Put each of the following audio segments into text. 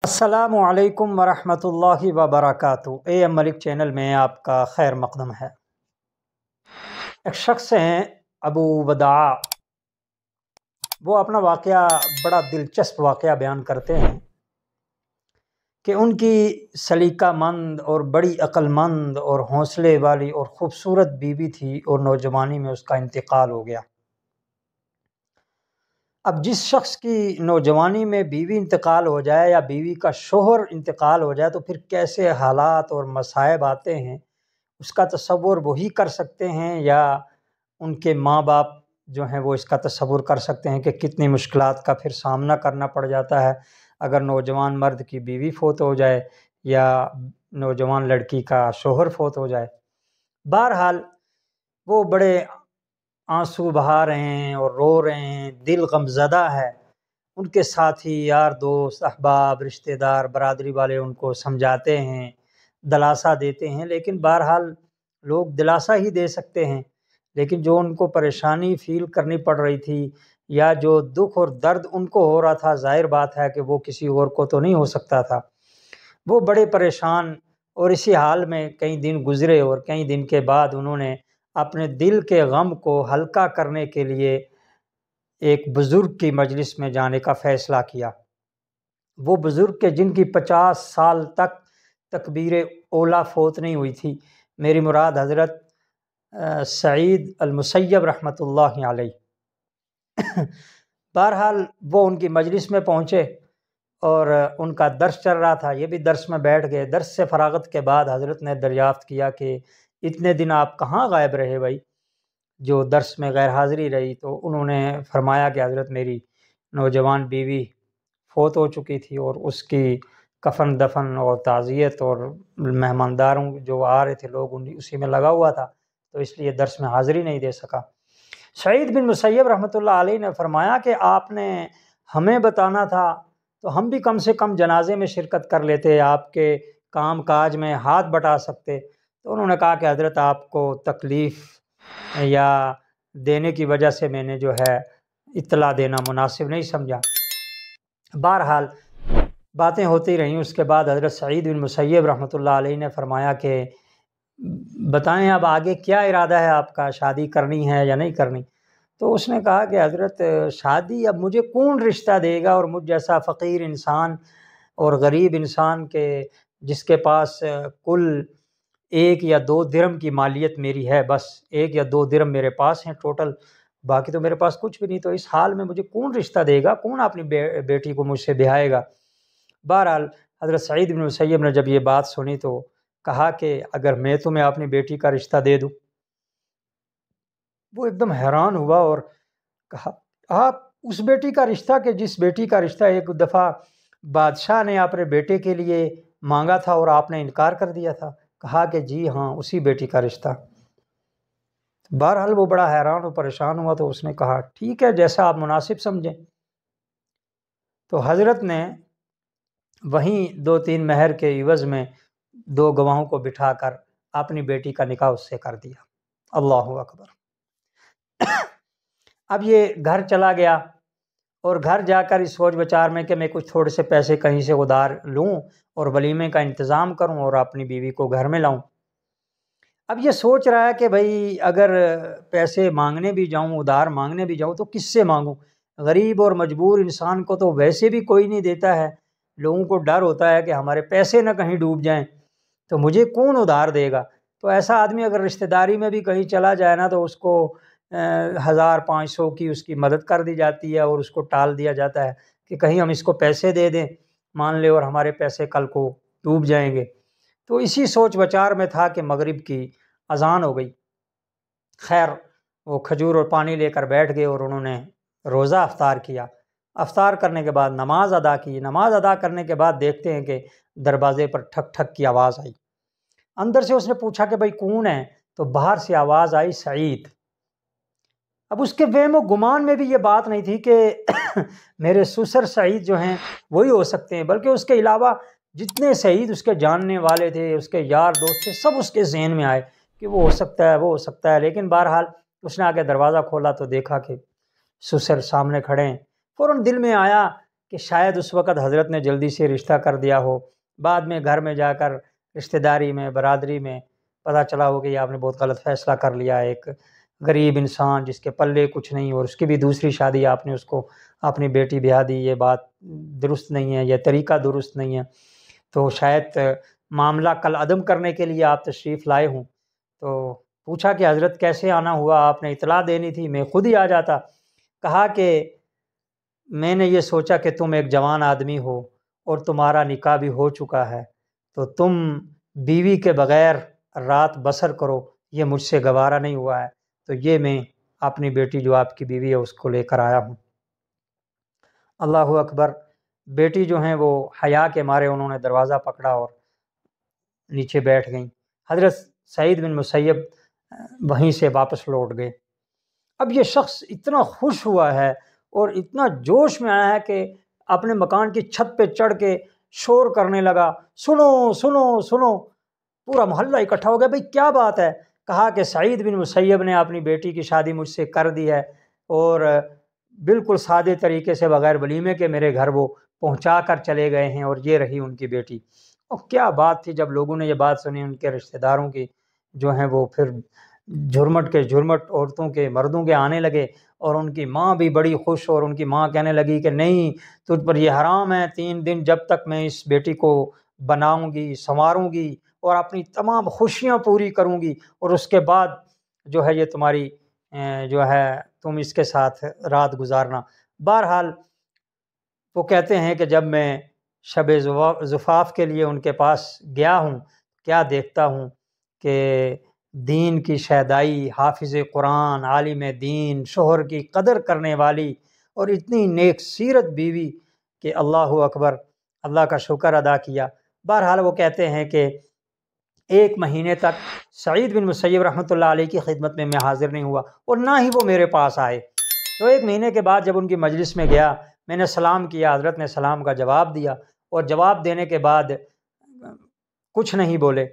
السلام علیکم ورحمۃ اللہ وبرکاتہ۔ اے ایم ملک چینل میں آپ کا خیر مقدم ہے۔ ایک شخص ہیں ابو وداع، وہ اپنا واقعہ بڑا دلچسپ واقعہ بیان کرتے ہیں کہ ان کی سلیقہ مند اور بڑی عقل مند اور حوصلے والی اور خوبصورت بیوی تھی اور نوجوانی میں اس کا انتقال ہو گیا۔ اب جس شخص کی نوجوانی میں بیوی انتقال ہو جائے یا بیوی کا شوہر انتقال ہو جائے تو پھر کیسے حالات اور مصائب آتے ہیں، اس کا تصور وہی کر سکتے ہیں یا ان کے ماں باپ جو ہیں وہ اس کا تصور کر سکتے ہیں کہ کتنی مشکلات کا پھر سامنا کرنا پڑ جاتا ہے اگر نوجوان مرد کی بیوی فوت ہو جائے یا نوجوان لڑکی کا شوہر فوت ہو جائے۔ بہرحال وہ بڑے آنسو بہا رہے ہیں اور رو رہے ہیں، دل غمزدہ ہے۔ ان کے ساتھی، یار دوست، احباب، رشتہ دار، برادری والے ان کو سمجھاتے ہیں، دلاسا دیتے ہیں، لیکن بہرحال لوگ دلاسا ہی دے سکتے ہیں، لیکن جو ان کو پریشانی فیل کرنی پڑ رہی تھی یا جو دکھ اور درد ان کو ہو رہا تھا، ظاہر بات ہے کہ وہ کسی اور کو تو نہیں ہو سکتا تھا۔ وہ بڑے پریشان اور اسی حال میں کئی دن گزرے اور کئی دن کے بعد انہوں نے اپنے دل کے غم کو ہلکا کرنے کے لیے ایک بزرگ کی مجلس میں جانے کا فیصلہ کیا۔ وہ بزرگ کے جن کی 50 سال تک تکبیر اولیٰ فوت نہیں ہوئی تھی، میری مراد حضرت سعید المسیب رحمۃ اللہ علیہ۔ بہرحال وہ ان کی مجلس میں پہنچے اور ان کا درس چل رہا تھا، یہ بھی درس میں بیٹھ گئے۔ درس سے فراغت کے بعد حضرت نے دریافت کیا کہ اتنے دن آپ کہاں غائب رہے بھائی، جو درس میں غیر حاضری رہی؟ تو انہوں نے فرمایا کہ حضرت میری نوجوان بیوی فوت ہو چکی تھی اور اس کی کفن دفن اور تعزیت اور مہمانداروں جو آ رہے تھے لوگ اسی میں لگا ہوا تھا، تو اس لیے درس میں حاضری نہیں دے سکا۔ سعید بن مسیب رحمۃ اللہ علیہ نے فرمایا کہ آپ نے ہمیں بتانا تھا تو ہم بھی کم سے کم جنازے میں شرکت کر لیتے، آپ کے کام کاج میں ہاتھ بٹا سکتے۔ تو انہوں نے کہا کہ حضرت آپ کو تکلیف یا دینے کی وجہ سے میں نے جو ہے اطلاع دینا مناسب نہیں سمجھا۔ بہرحال باتیں ہوتی رہیں۔ اس کے بعد حضرت سعید بن مسیب رحمۃ اللہ علیہ نے فرمایا کہ بتائیں اب آگے کیا ارادہ ہے آپ کا، شادی کرنی ہے یا نہیں کرنی؟ تو اس نے کہا کہ حضرت شادی اب مجھے کون رشتہ دے گا، اور مجھ جیسا فقیر انسان اور غریب انسان کے جس کے پاس کل 1 یا 2 درہم کی مالیت میری ہے، بس 1 یا 2 درہم میرے پاس ہیں ٹوٹل، باقی تو میرے پاس کچھ بھی نہیں، تو اس حال میں مجھے کون رشتہ دے گا، کون اپنی بیٹی کو مجھ سے بیاہے گا؟ بہرحال حضرت سعید بن مسیب نے جب یہ بات سنی تو کہا کہ اگر میں تمہیں اپنی بیٹی کا رشتہ دے دوں؟ وہ ایک دم حیران ہوا اور کہا آپ اس بیٹی کا رشتہ کہ جس بیٹی کا رشتہ ایک دفعہ بادشاہ نے اپنے بیٹے کے لیے مانگا تھا اور آپ نے انکار کر دیا تھا؟ کہا کہ جی ہاں، اسی بیٹی کا رشتہ۔ بہرحال وہ بڑا حیران اور پریشان ہوا، تو اس نے کہا ٹھیک ہے، جیسا آپ مناسب سمجھیں۔ تو حضرت نے وہیں 2-3 مہر کے عوض میں 2 گواہوں کو بٹھا کر اپنی بیٹی کا نکاح اس سے کر دیا۔ اللہ اکبر۔ اب یہ گھر چلا گیا اور گھر جا کر اس سوچ بچار میں کہ میں کچھ تھوڑے سے پیسے کہیں سے ادھار لوں اور ولیمے کا انتظام کروں اور اپنی بیوی کو گھر میں لاؤں۔ اب یہ سوچ رہا ہے کہ بھائی اگر پیسے مانگنے بھی جاؤں، ادھار مانگنے بھی جاؤں تو کس سے مانگوں؟ غریب اور مجبور انسان کو تو ویسے بھی کوئی نہیں دیتا ہے، لوگوں کو ڈر ہوتا ہے کہ ہمارے پیسے نہ کہیں ڈوب جائیں، تو مجھے کون ادھار دے گا؟ تو ایسا آدمی اگر رشتہ داری میں بھی کہیں چلا جائے نا تو اس کو 1500 کی اس کی مدد کر دی جاتی ہے اور اس کو ٹال دیا جاتا ہے کہ کہیں ہم اس کو پیسے دے دیں مان لے اور ہمارے پیسے کل کو ڈوب جائیں گے۔ تو اسی سوچ بچار میں تھا کہ مغرب کی اذان ہو گئی۔ خیر وہ کھجور اور پانی لے کر بیٹھ گئے اور انہوں نے روزہ افطار کیا۔ افطار کرنے کے بعد نماز ادا کی۔ نماز ادا کرنے کے بعد دیکھتے ہیں کہ دروازے پر ٹھک ٹھک کی آواز آئی۔ اندر سے اس نے پوچھا کہ بھائی کون ہے؟ تو باہر سے آواز آئی سعید۔ اب اس کے وہم و گمان میں بھی یہ بات نہیں تھی کہ میرے سسر سعید جو ہیں وہی ہو سکتے ہیں، بلکہ اس کے علاوہ جتنے سعید اس کے جاننے والے تھے، اس کے یار دوست تھے، سب اس کے ذہن میں آئے کہ وہ ہو سکتا ہے، وہ ہو سکتا ہے۔ لیکن بہرحال اس نے آ کے دروازہ کھولا تو دیکھا کہ سسر سامنے کھڑے ہیں۔ فوراً دل میں آیا کہ شاید اس وقت حضرت نے جلدی سے رشتہ کر دیا ہو، بعد میں گھر میں جا کر رشتہ داری میں برادری میں پتہ چلا ہو کہ یہ آپ نے بہت غلط فیصلہ کر لیا، ایک غریب انسان جس کے پلے کچھ نہیں اور اس کی بھی دوسری شادی آپ نے اس کو اپنی بیٹی بیاہ دی، یہ بات درست نہیں ہے، یہ طریقہ درست نہیں ہے، تو شاید معاملہ کل عدم کرنے کے لیے آپ تشریف لائے ہوں۔ تو پوچھا کہ حضرت کیسے آنا ہوا، آپ نے اطلاع دینی تھی، میں خود ہی آ جاتا۔ کہا کہ میں نے یہ سوچا کہ تم ایک جوان آدمی ہو اور تمہارا نکاح بھی ہو چکا ہے، تو تم بیوی کے بغیر رات بسر کرو، یہ مجھ سے گوارا نہیں ہوا ہے، تو یہ میں اپنی بیٹی جو آپ کی بیوی ہے اس کو لے کر آیا ہوں۔ اللہ اکبر۔ بیٹی جو ہیں وہ حیا کے مارے انہوں نے دروازہ پکڑا اور نیچے بیٹھ گئیں۔ حضرت سعید بن مسیب وہیں سے واپس لوٹ گئے۔ اب یہ شخص اتنا خوش ہوا ہے اور اتنا جوش میں آیا ہے کہ اپنے مکان کی چھت پہ چڑھ کے شور کرنے لگا، سنو سنو سنو، پورا محلہ اکٹھا ہو گیا، بھئی کیا بات ہے؟ کہا کہ سعید بن مسیب نے اپنی بیٹی کی شادی مجھ سے کر دی ہے اور بالکل سادے طریقے سے بغیر ولیمے کے میرے گھر وہ پہنچا کر چلے گئے ہیں اور یہ رہی ان کی بیٹی۔ اور کیا بات تھی، جب لوگوں نے یہ بات سنی ان کے رشتہ داروں کی جو ہیں وہ پھر جھرمٹ کے جھرمٹ عورتوں کے مردوں کے آنے لگے، اور ان کی ماں بھی بڑی خوش، اور ان کی ماں کہنے لگی کہ نہیں، تجھ پر یہ حرام ہے، 3 دن جب تک میں اس بیٹی کو بناؤں گی، سنواروں گی اور اپنی تمام خوشیاں پوری کروں گی، اور اس کے بعد جو ہے یہ تمہاری جو ہے تم اس کے ساتھ رات گزارنا۔ بہرحال وہ کہتے ہیں کہ جب میں شب زفاف کے لیے ان کے پاس گیا ہوں، کیا دیکھتا ہوں کہ دین کی شیدائی، حافظ قرآن، عالم دین، شوہر کی قدر کرنے والی اور اتنی نیک سیرت بیوی کہ اللہ اکبر، اللہ کا شکر ادا کیا۔ بہرحال وہ کہتے ہیں کہ 1 مہینے تک سعید بن مسیب رحمۃ اللہ علیہ کی خدمت میں حاضر نہیں ہوا اور نہ ہی وہ میرے پاس آئے۔ تو 1 مہینے کے بعد جب ان کی مجلس میں گیا، میں نے سلام کیا، حضرت نے سلام کا جواب دیا، اور جواب دینے کے بعد کچھ نہیں بولے،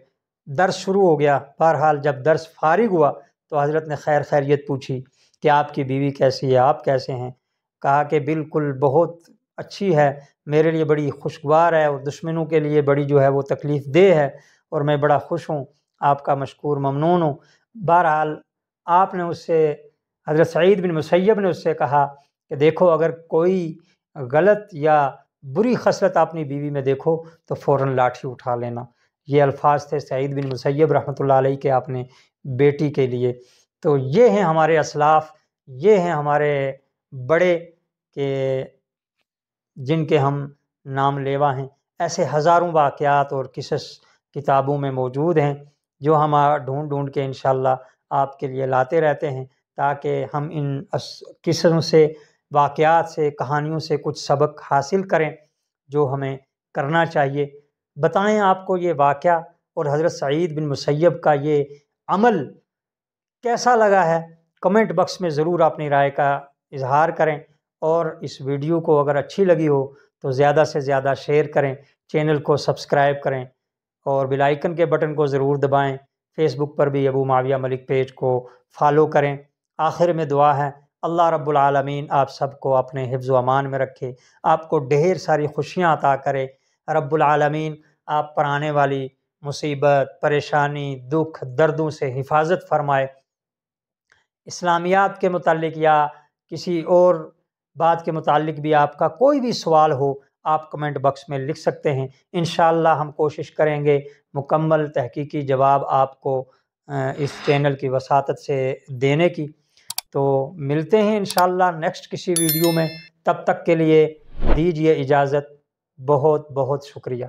درس شروع ہو گیا۔ بہرحال جب درس فارغ ہوا تو حضرت نے خیر خیریت پوچھی کہ آپ کی بیوی کیسی ہے، آپ کیسے ہیں؟ کہا کہ بالکل بہت اچھی ہے، میرے لیے بڑی خوشگوار ہے اور دشمنوں کے لیے بڑی جو ہے وہ تکلیف دہ ہے، اور میں بڑا خوش ہوں، آپ کا مشکور ممنون ہوں۔ بہرحال آپ نے اس سے، حضرت سعید بن مسیب نے اس سے کہا کہ دیکھو، اگر کوئی غلط یا بری خصلت اپنی بیوی میں دیکھو تو فوراً لاٹھی اٹھا لینا۔ یہ الفاظ تھے سعید بن مسیب رحمۃ اللہ علیہ کے اپنے بیٹی کے لیے۔ تو یہ ہیں ہمارے اسلاف، یہ ہیں ہمارے بڑے کہ جن کے ہم نام لیوا ہیں۔ ایسے ہزاروں واقعات اور قصص کتابوں میں موجود ہیں جو ہم ڈھونڈ ڈھونڈ کے انشاءاللہ آپ کے لیے لاتے رہتے ہیں، تاکہ ہم ان قصصوں سے، واقعات سے، کہانیوں سے کچھ سبق حاصل کریں جو ہمیں کرنا چاہیے۔ بتائیں آپ کو یہ واقعہ اور حضرت سعید بن مسیب کا یہ عمل کیسا لگا ہے؟ کمنٹ باکس میں ضرور اپنی رائے کا اظہار کریں، اور اس ویڈیو کو اگر اچھی لگی ہو تو زیادہ سے زیادہ شیئر کریں، چینل کو سبسکرائب کریں اور بیل آئیکن کے بٹن کو ضرور دبائیں۔ فیس بک پر بھی ابو معاویہ ملک پیج کو فالو کریں۔ آخر میں دعا ہے، اللہ رب العالمین آپ سب کو اپنے حفظ و امان میں رکھے، آپ کو ڈھیر ساری خوشیاں عطا کرے۔ رب العالمین آپ پر آنے والی مصیبت، پریشانی، دکھ، دردوں سے حفاظت فرمائے۔ اسلامیات کے متعلق یا کسی اور بات کے متعلق بھی آپ کا کوئی بھی سوال ہو، آپ کمنٹ باکس میں لکھ سکتے ہیں۔ انشاءاللہ ہم کوشش کریں گے مکمل تحقیقی جواب آپ کو اس چینل کی وساطت سے دینے کی۔ تو ملتے ہیں انشاءاللہ نیکسٹ کسی ویڈیو میں، تب تک کے لیے دیجیے اجازت۔ بہت بہت شکریہ۔